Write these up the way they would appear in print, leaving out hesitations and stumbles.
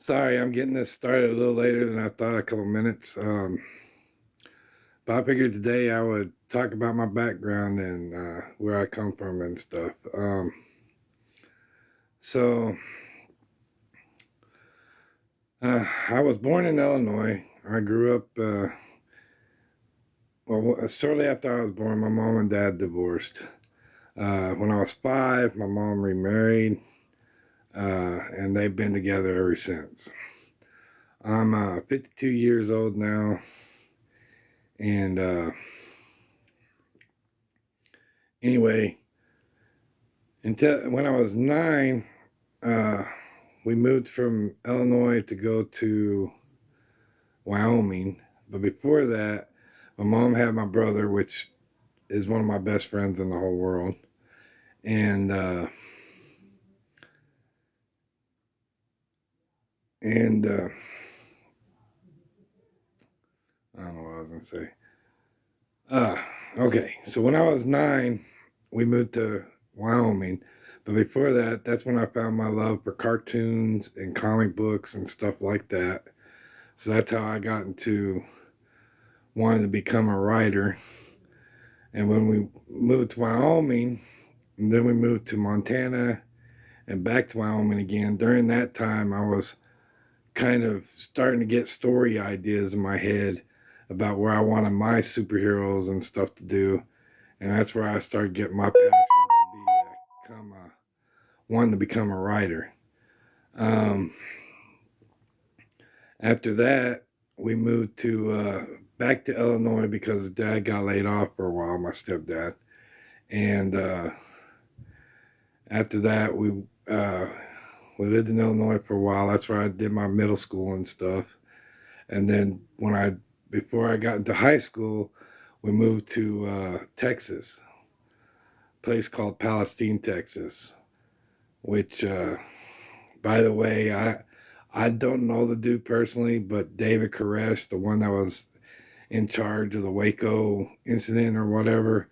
Sorry, I'm getting this started a little later than I thought, a couple minutes. But I figured today I would talk about my background and where I come from and stuff. So, I was born in Illinois. I grew up, shortly after I was born, my mom and dad divorced. When I was 5, my mom remarried, and they've been together ever since. I'm 52 years old now, and anyway, until when I was 9, uh, we moved from Illinois to go to Wyoming. But before that, my mom had my brother, which is one of my best friends in the whole world. And and I don't know what I was gonna say. Okay, so when I was 9, we moved to Wyoming. But before that, that's when I found my love for cartoons and comic books and stuff like that. So that's how I got into wanting to become a writer. And when we moved to Wyoming, and then we moved to Montana and back to Wyoming again, during that time, I was kind of starting to get story ideas in my head about where I wanted my superheroes and stuff to do. And that's where I started getting my passion to become wanting to become a writer. Um, After that, we moved to back to Illinois because Dad got laid off for a while, my stepdad, and after that we lived in Illinois for a while. That's where I did my middle school and stuff. And then before I got into high school, we moved to Texas, a place called Palestine, Texas, which by the way, I don't know the dude personally, but David Koresh, the one that was in charge of the Waco incident or whatever,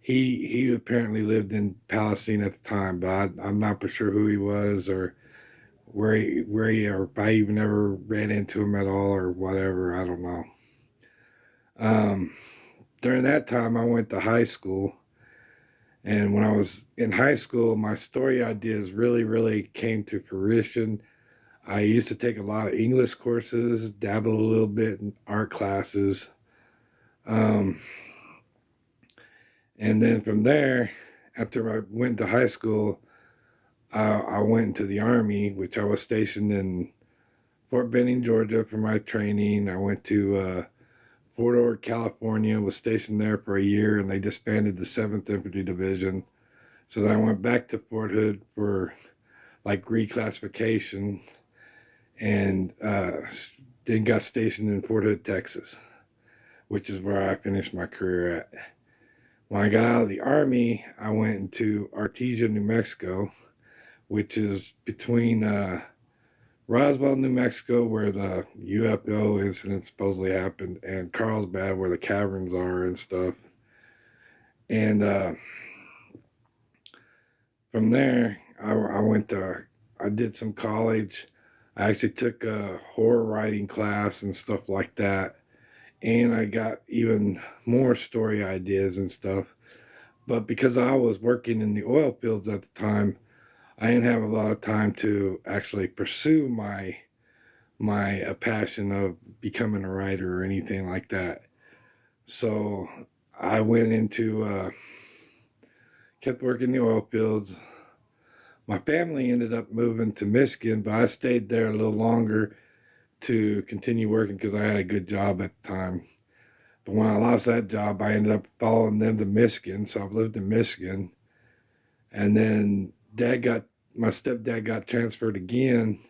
he apparently lived in Palestine at the time, but I'm not for sure who he was or or if I even ever ran into him at all or whatever. I don't know. Um, During that time, I went to high school, and when I was in high school, my story ideas really came to fruition. I used to take a lot of English courses, dabble a little bit in art classes. Um, and then from there, after I went to high school, I went into the Army, which I was stationed in Fort Benning, Georgia for my training. I went to Fort Ord, California, was stationed there for a year, and they disbanded the 7th Infantry Division. So then I went back to Fort Hood for like reclassification and then got stationed in Fort Hood, Texas, which is where I finished my career at. When I got out of the Army, I went into Artesia, New Mexico, which is between Roswell, New Mexico, where the UFO incident supposedly happened, and Carlsbad, where the caverns are and stuff. And from there, I did some college. I actually took a horror writing class and stuff like that. And I got even more story ideas and stuff. But because I was working in the oil fields at the time, I didn't have a lot of time to actually pursue my passion of becoming a writer or anything like that. So I went into kept working the oil fields. My family ended up moving to Michigan, but I stayed there a little longer to continue working because I had a good job at the time. But when I lost that job, I ended up following them to Michigan. So I've lived in Michigan, and then my stepdad got transferred again,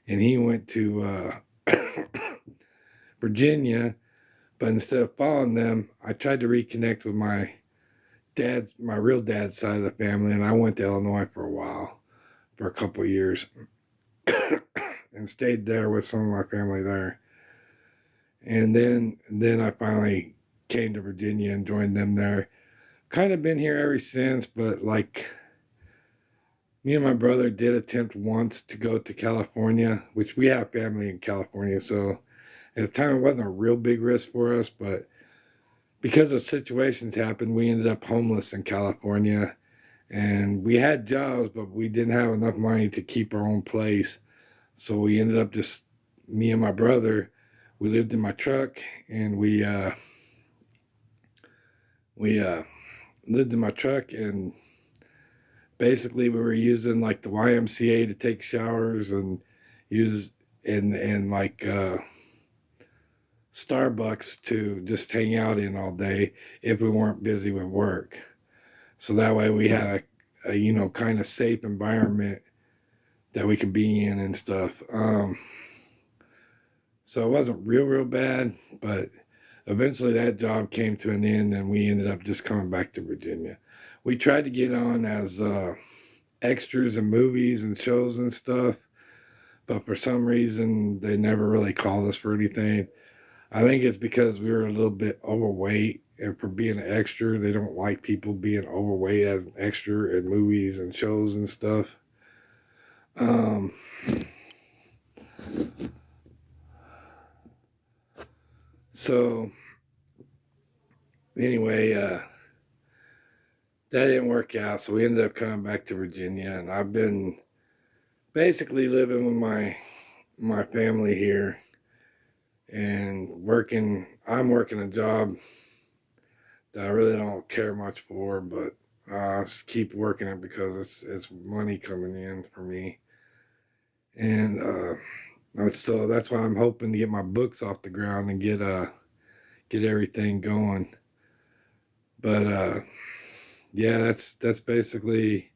and he went to Virginia. But instead of following them, I tried to reconnect with my real dad's side of the family, and I went to Illinois for a while, for a couple of years, and stayed there with some of my family there. And then I finally came to Virginia and joined them there. Kind of been here ever since, but like Me and my brother did attempt once to go to California, which we have family in California, so at the time it wasn't a real big risk for us, but because of situations happened, we ended up homeless in California. And we had jobs, but we didn't have enough money to keep our own place. So we ended up just, me and my brother, we lived in my truck, and we lived in my truck, and basically we were using like the YMCA to take showers, and use and like Starbucks to just hang out in all day if we weren't busy with work. So that way we had a kind of safe environment that we could be in and stuff. So it wasn't real bad, but eventually that job came to an end, and we ended up just coming back to Virginia. We tried to get on as extras in movies and shows and stuff, but for some reason they never really called us for anything. I think it's because we were a little bit overweight, and for being an extra, they don't like people being overweight as an extra in movies and shows and stuff. Um, so anyway, that didn't work out, so we ended up coming back to Virginia, and I've been basically living with my family here and working. I'm working a job that I really don't care much for, but I just keep working it because it's money coming in for me, and so that's why I'm hoping to get my books off the ground and get everything going. But yeah, that's basically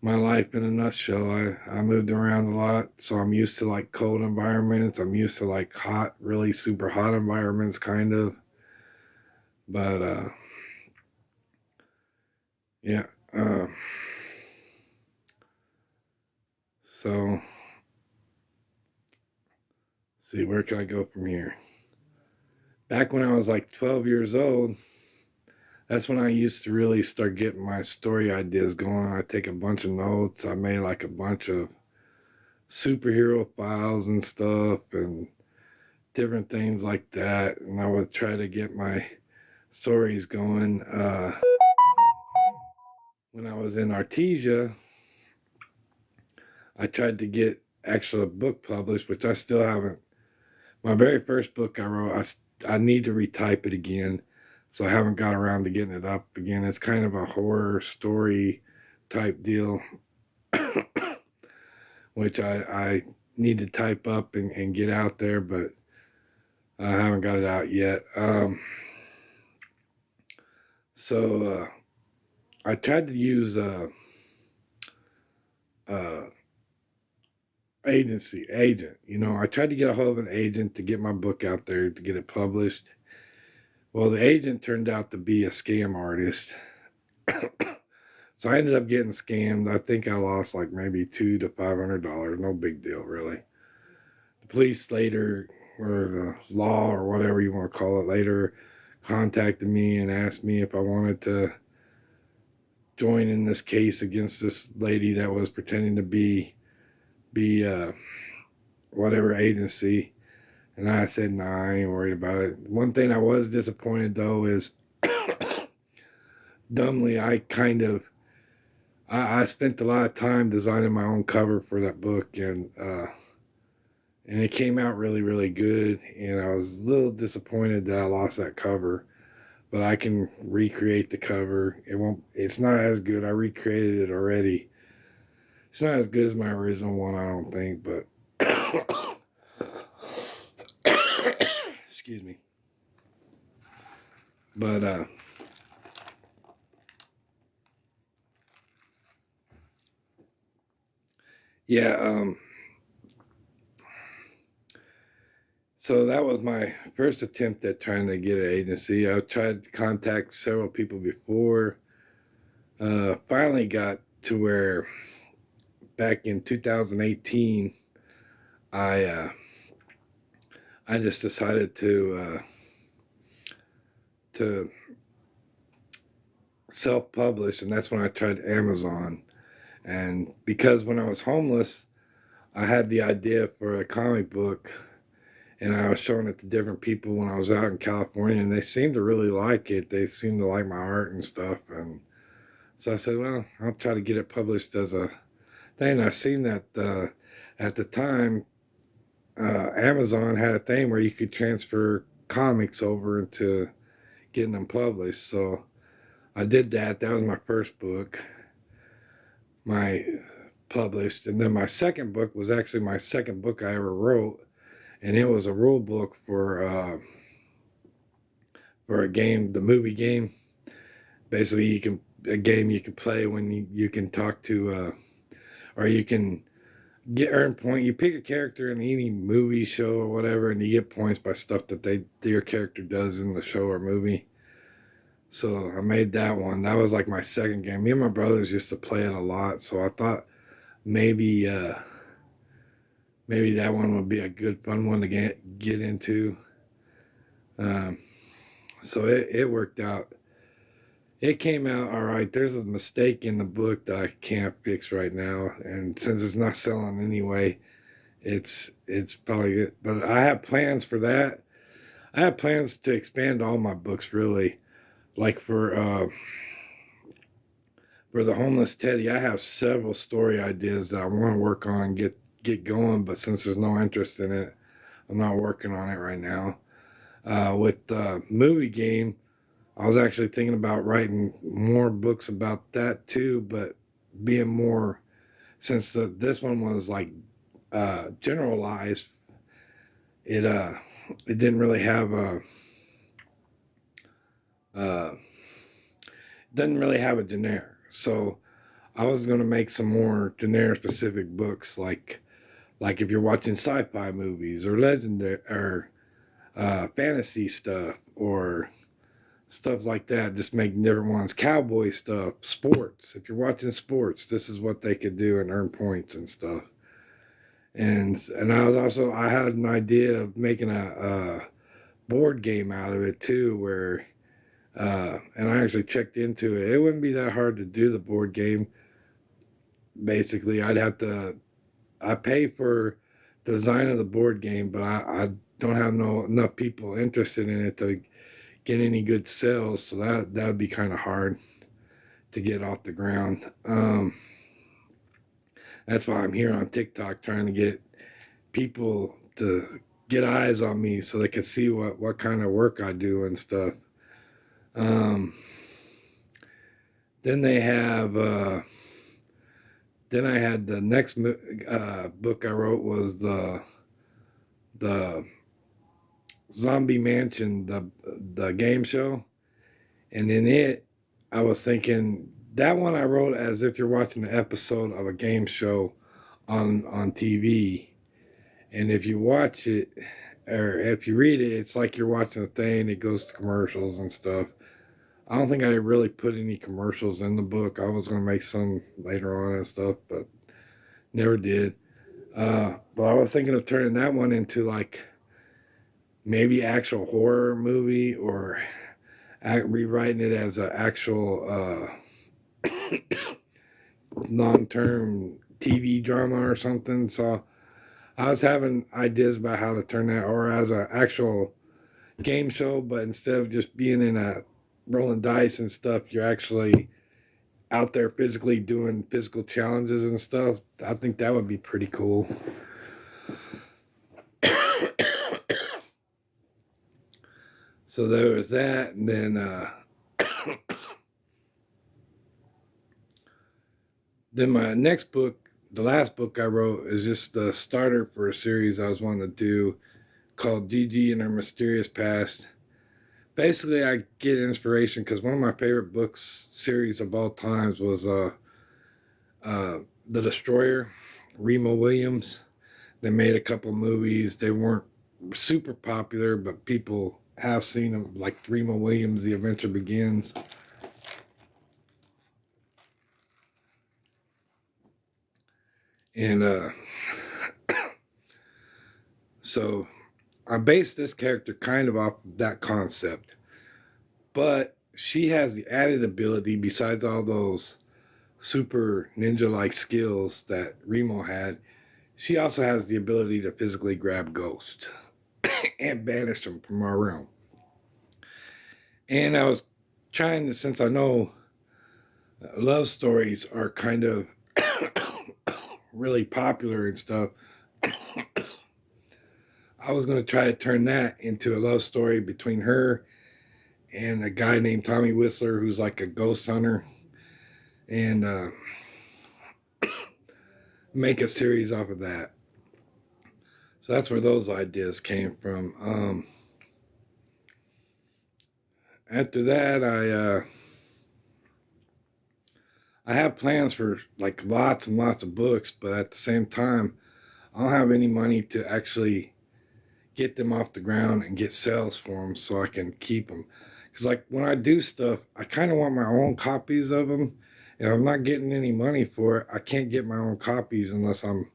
my life in a nutshell. I moved around a lot, so I'm used to like cold environments. I'm used to like hot, really super hot environments, kind of. But yeah. So see, where can I go from here? Back when I was like 12 years old, that's when I used to really start getting my story ideas going. I take a bunch of notes. I made like a bunch of superhero files and stuff, and different things like that. And I would try to get my stories going. When I was in Artesia, I tried to get actually a book published, which I still haven't. My very first book I wrote, I need to retype it again, so I haven't got around to getting it up again. It's kind of a horror story type deal, which I need to type up and get out there, but I haven't got it out yet. So I tried to use uh, agent. I tried to get a hold of an agent to get my book out there to get it published. Well, the agent turned out to be a scam artist. So I ended up getting scammed. I think I lost like maybe $200 to $500. No big deal, really. The police later, or the law, or whatever you want to call it, later contacted me and asked me if I wanted to join in this case against this lady that was pretending to be whatever agency. And I said, nah, I ain't worried about it. One thing I was disappointed though is dumbly, I spent a lot of time designing my own cover for that book, and it came out really good. And I was a little disappointed that I lost that cover, but I can recreate the cover. It's not as good. I recreated it already. It's not as good as my original one, I don't think, but excuse me. But yeah, so that was my first attempt at trying to get an agency. I tried to contact several people before. Finally got to where back in 2018, I uh, I just decided to self-publish, and that's when I tried Amazon. And because when I was homeless, I had the idea for a comic book, and I was showing it to different people when I was out in California, and they seemed to really like it. They seemed to like my art and stuff, and so I said, well, I'll try to get it published as a thing. I seen that at the time, Amazon had a thing where you could transfer comics over into getting them published. So I did that. That was my first book, my published, and then my second book was actually my second book I ever wrote, and it was a rule book for a game, the movie game. Basically, you can a game you can play when you can talk to, or you can get earn point. You pick a character in any movie, show, or whatever, and you get points by stuff that your character does in the show or movie. So I made that one. That was like my second game. Me and my brothers used to play it a lot, so I thought maybe maybe that one would be a good fun one to get into. Um, so it worked out. It came out all right. There's a mistake in the book that I can't fix right now, and since it's not selling anyway, it's probably good. But I have plans for that. I have plans to expand all my books really. Like for the homeless Teddy, I have several story ideas that I want to work on and get going. But since there's no interest in it, I'm not working on it right now. With the movie game, I was actually thinking about writing more books about that too, but being more since this one was like generalized. It it didn't really have a uh, doesn't really have a generic. So I was going to make some more generic specific books, like if you're watching sci-fi movies or legendary or fantasy stuff or stuff like that. Just make different ones. Cowboy stuff, sports. If you're watching sports, this is what they could do and earn points and stuff. And I had an idea of making a board game out of it too, where and I actually checked into it. It wouldn't be that hard to do the board game. Basically, I pay for the design of the board game, but I don't have no enough people interested in it to get any good sales. So that would be kind of hard to get off the ground. That's why I'm here on TikTok trying to get people to get eyes on me so they can see what kind of work I do and stuff. Um, then they have then I had the next book I wrote was the Zombie Mansion, the game show, and in it I was thinking that one I wrote as if you're watching an episode of a game show on TV, and if you watch it or if you read it, it's like you're watching a thing. It goes to commercials and stuff. I don't think I really put any commercials in the book. I was going to make some later on and stuff, but never did. But I was thinking of turning that one into like maybe actual horror movie or rewriting it as an actual long-term TV drama or something. So I was having ideas about how to turn that or as an actual game show, but instead of just being in a rolling dice and stuff, you're actually out there physically doing physical challenges and stuff. I think that would be pretty cool. So there was that, and then my next book, the last book I wrote, is just the starter for a series I was wanting to do called Gigi and Her Mysterious Past. Basically, I get inspiration because one of my favorite books series of all times was The Destroyer, Remo Williams. They made a couple movies. They weren't super popular, but people have seen them, like Remo Williams, The Adventure Begins. And so I based this character kind of off that concept. But she has the added ability, besides all those super ninja-like skills that Remo had, she also has the ability to physically grab ghosts and banish them from our realm. And I was trying to, since I know love stories are kind of really popular and stuff, I was going to try to turn that into a love story between her and a guy named Tommy Whistler, who's like a ghost hunter, and make a series off of that. So that's where those ideas came from. After that, I have plans for like lots and lots of books, but at the same time, I don't have any money to actually get them off the ground and get sales for them so I can keep them. Because like when I do stuff, I kind of want my own copies of them. And I'm not getting any money for it. I can't get my own copies unless I'm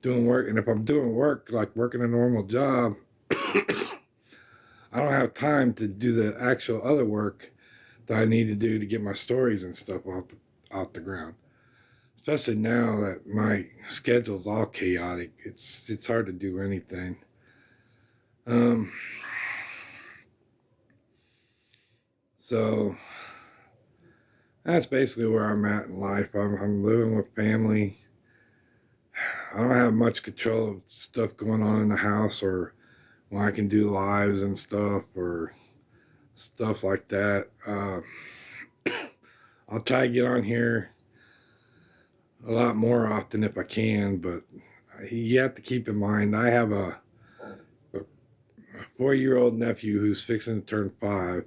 doing work. And if I'm doing work, like working a normal job, I don't have time to do the actual other work that I need to do to get my stories and stuff off the ground. Especially now that my schedule's all chaotic, it's hard to do anything. Um, so that's basically where I'm at in life. I'm living with family. I don't have much control of stuff going on in the house or when I can do lives and stuff or stuff like that. I'll try to get on here a lot more often if I can, but you have to keep in mind I have a 4-year-old nephew who's fixing to turn 5,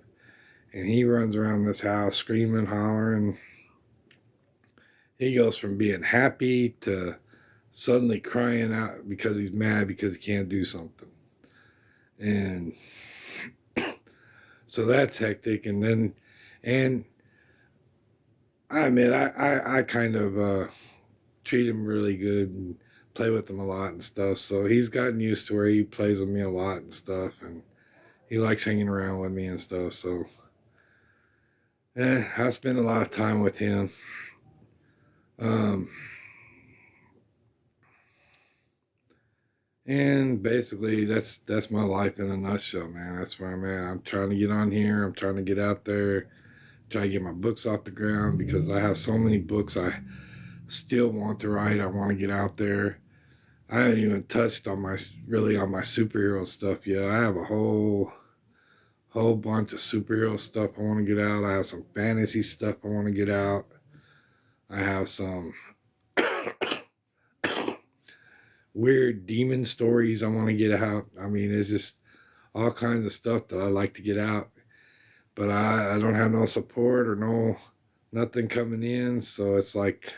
and he runs around this house screaming, hollering. He goes from being happy to suddenly crying out because he's mad because he can't do something. And so that's hectic. And I admit, I kind of treat him really good and play with him a lot and stuff. So he's gotten used to where he plays with me a lot and stuff. And he likes hanging around with me and stuff. So I spend a lot of time with him. Um, and basically, that's my life in a nutshell, man. That's where I'm at. I'm trying to get on here. I'm trying to get out there, try to get my books off the ground because I have so many books I still want to write. I want to get out there. I haven't even touched on my superhero stuff yet. I have a whole bunch of superhero stuff I want to get out. I have some fantasy stuff I want to get out. I have some weird demon stories I want to get out. I mean, it's just all kinds of stuff that I like to get out. But I don't have no support or nothing coming in. So it's like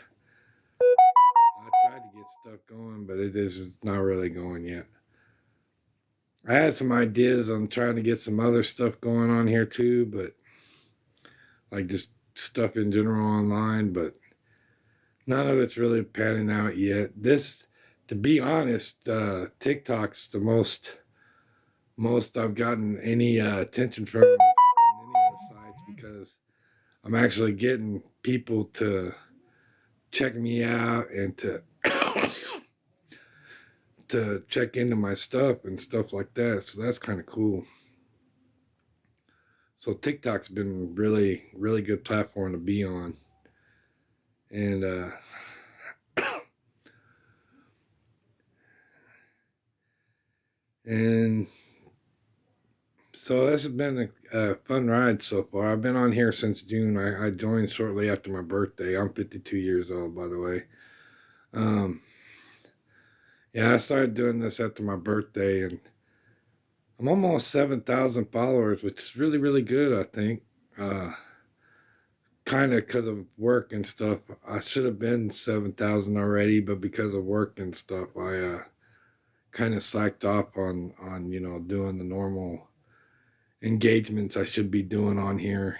I tried to get stuff going, but it is not really going yet. I had some ideas on trying to get some other stuff going on here too, but like just stuff in general online, but none of it's really panning out yet. To be honest, TikTok's the most I've gotten any attention from on any of the sites because I'm actually getting people to check me out and to check into my stuff and stuff like that. So that's kind of cool. So TikTok's been really, really good platform to be on. And and so this has been a fun ride so far. I've been on here since June. I joined shortly after my birthday. I'm 52 years old, by the way. Um, yeah, I started doing this after my birthday, and I'm almost 7,000 followers, which is really, really good, I think. Kind of because of work and stuff. I should have been 7,000 already, but because of work and stuff, I kind of slacked off on doing the normal engagements I should be doing on here,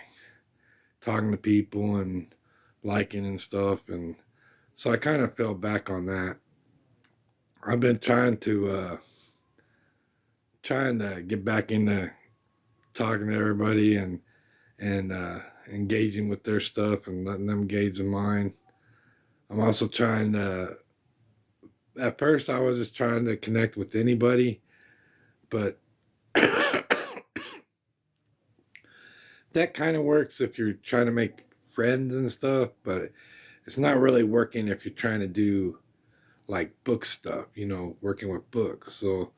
talking to people and liking and stuff, and so I kind of fell back on that. I've been trying to get back into talking to everybody and engaging with their stuff and letting them engage in mine. I'm also trying to, at first I was just trying to connect with anybody, but that kind of works if you're trying to make friends and stuff, but it's not really working if you're trying to do like book stuff, working with books. So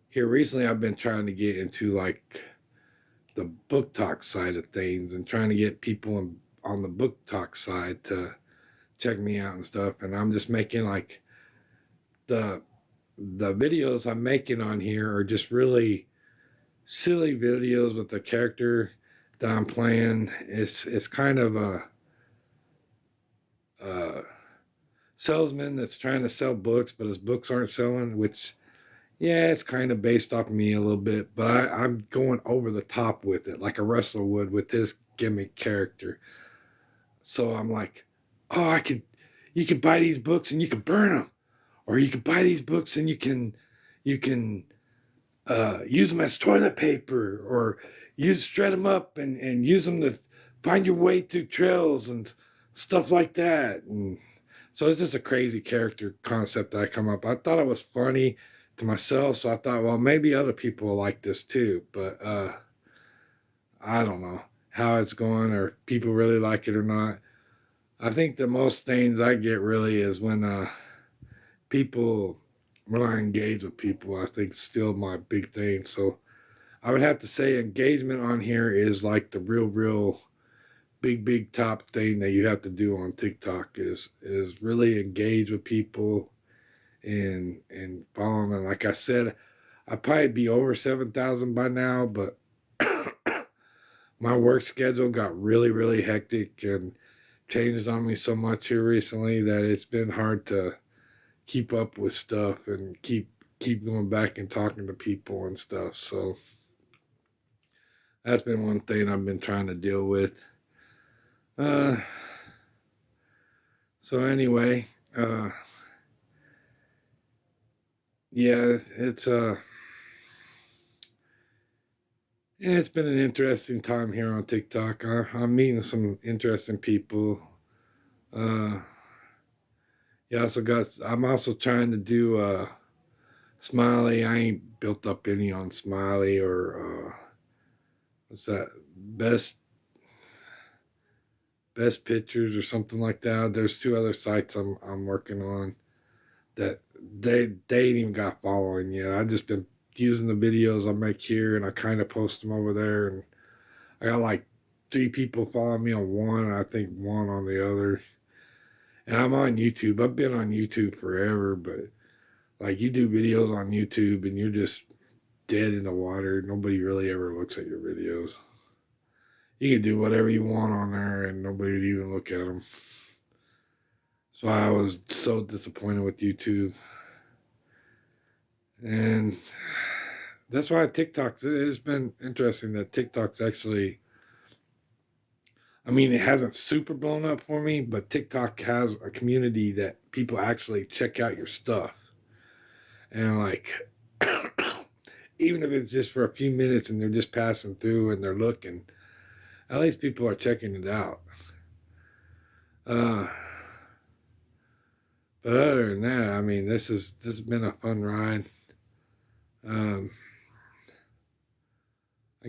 here recently I've been trying to get into like the book talk side of things and trying to get people on the book talk side to check me out and stuff. And I'm just making like the videos I'm making on here are just really silly videos with the character that I'm playing. It's kind of a salesman that's trying to sell books, but his books aren't selling, which, yeah, it's kind of based off of me a little bit, but I'm going over the top with it, like a wrestler would with this gimmick character. So I'm like, oh, you could buy these books and you can burn them, or you can buy these books and you can use them as toilet paper, or shred them up and use them to find your way through trails and stuff like that. And so it's just a crazy character concept that I come up. I thought it was funny to myself, so I thought, well, maybe other people will like this too. But I don't know how it's going, or if people really like it or not. I think the most things I get really is when people, when I engage with people, I think it's still my big thing. So I would have to say engagement on here is like the real big top thing that you have to do on TikTok is really engage with people and follow them. And like I said, I'd probably be over 7,000 by now, but my work schedule got really hectic and changed on me so much here recently that it's been hard to keep up with stuff and keep going back and talking to people and stuff. So that's been one thing I've been trying to deal with. So anyway, yeah, it's been an interesting time here on TikTok. I'm meeting some interesting people. Yeah, I'm also trying to do Smiley. I ain't built up any on Smiley or what's that? Best pictures or something like that. There's two other sites I'm working on that they ain't even got following yet. I've just been using the videos I make here and I kind of post them over there, and I got like 3 people following me on one and I think 1 on the other. And I'm on YouTube. I've been on YouTube forever, but like you do videos on YouTube and you're just dead in the water. Nobody really ever looks at your videos. You can do whatever you want on there and nobody would even look at them. So I was so disappointed with YouTube. And that's why it's been interesting that TikTok's actually, I mean, it hasn't super blown up for me, but TikTok has a community that people actually check out your stuff. And like, even if it's just for a few minutes and they're just passing through and they're looking, at least people are checking it out. But other than that, I mean, this has been a fun ride. I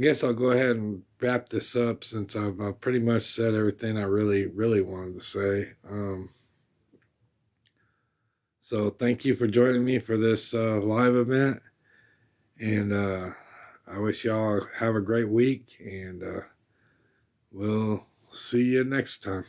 guess I'll go ahead and wrap this up since I've pretty much said everything I really wanted to say. So thank you for joining me for this live event, and I wish y'all have a great week, and we'll see you next time.